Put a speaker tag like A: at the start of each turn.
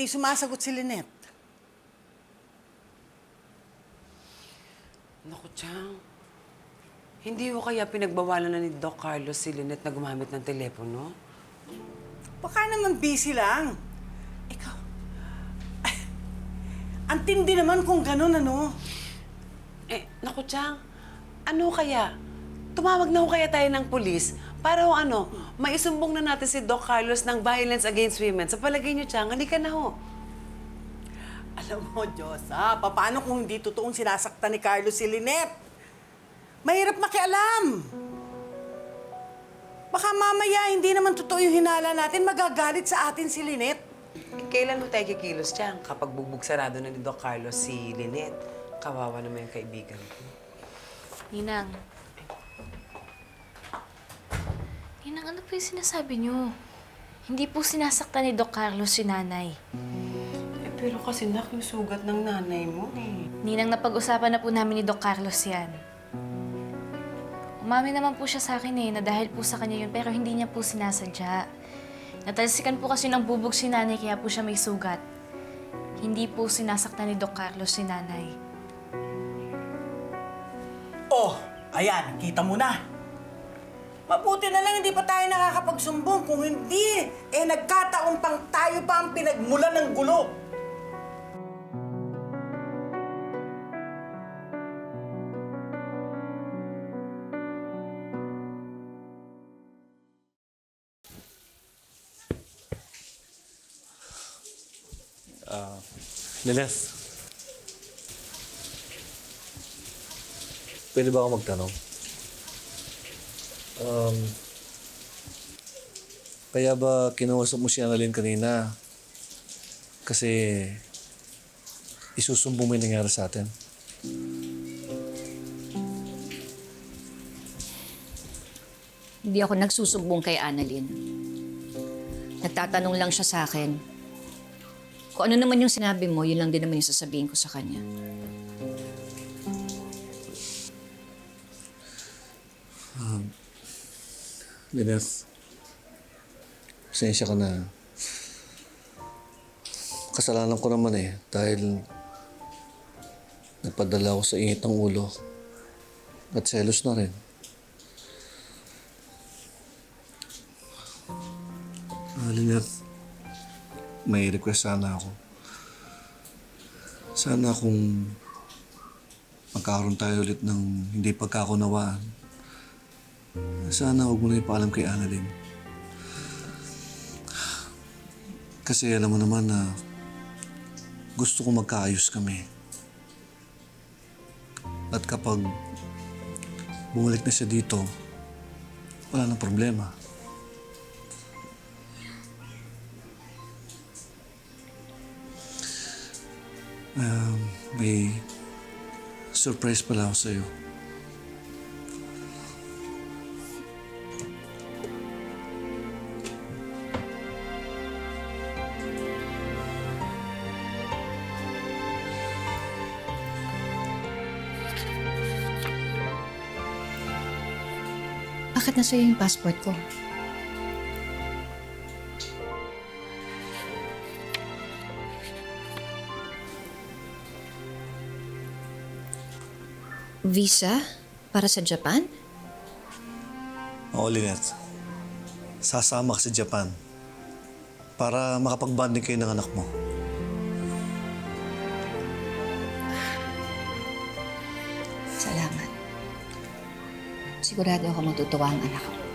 A: hindi sumasagot si Lynette?
B: Naku, Chang. Hindi ko kaya pinagbawalan na ni Doc Carlos si Lynette na gumamit ng telepono?
A: Baka naman busy lang. Ikaw, ay, ang tindi naman kung ganun, ano?
B: Naku, Chang. Ano kaya? Tumawag na ho kaya tayo ng pulis para ho maisumbong na natin si Doc Carlos ng violence against women. Sa palagay niyo, Chang, halika na ho.
A: Alam mo, Diyos, paano kung hindi totoong sinasaktan ni Carlos si Lynette? Mahirap makialam. Baka mamaya hindi naman totoo yung hinala natin, magagalit sa atin si Lynette.
B: Kailan mo tayo kikilos, Chang? Kapag bugbog-sarado na ni Doc Carlos si Lynette, kawawa naman yung kaibigan ko.
C: Ninang. Ninang, ano po yung sinasabi niyo? Hindi po sinasaktan ni Doc Carlos si nanay.
B: Pero kasi yung sugat ng nanay mo eh.
C: Ninang, napag-usapan na po namin ni Doc Carlos yan. Umamin naman po siya sa akin na dahil po sa kanya yun, pero hindi niya po sinasadya. Natalsikan po kasi ng bubog si nanay, kaya po siya may sugat. Hindi po sinasaktan ni Doc Carlos si nanay.
A: Oh, ayan, kita mo na. Mabuti na lang hindi pa tayo nakakapagsumbong. Kung hindi, nagkataon pang tayo pa ang pinagmulan ng gulo.
D: Lynette, pwede ba ako magtanong? Kaya ba kinausap mo si Annalyn kanina? Kasi isusumbong mo yung nangyari sa atin.
E: Hindi ako nagsusumbong kay Annalyn. Nagtatanong lang siya sa akin. Kung ano naman yung sinabi mo, yun lang din naman yung sasabihin ko sa kanya.
D: Lynette, pasensya ka na. Kasalanan ko naman dahil napadala ako sa init ng ulo at selos na rin. Lynette, may request sana ako. Sana kung magkakaroon tayo ulit ng hindi pagkakunawaan, sana huwag mo na ipaalam kay Annalyn. Kasi alam mo naman na gusto ko magkaayos kami. At kapag bumalik na siya dito, wala nang problema. May surprise pala ako sa'yo.
E: Bakit nasa iyo yung passport ko? Visa? Para sa Japan?
D: Oo, Lynette. Sasama ka sa Japan para makapag-bonding kayo ng anak mo.
E: Salamat. Sigurado ako matutuwa ang anak ko.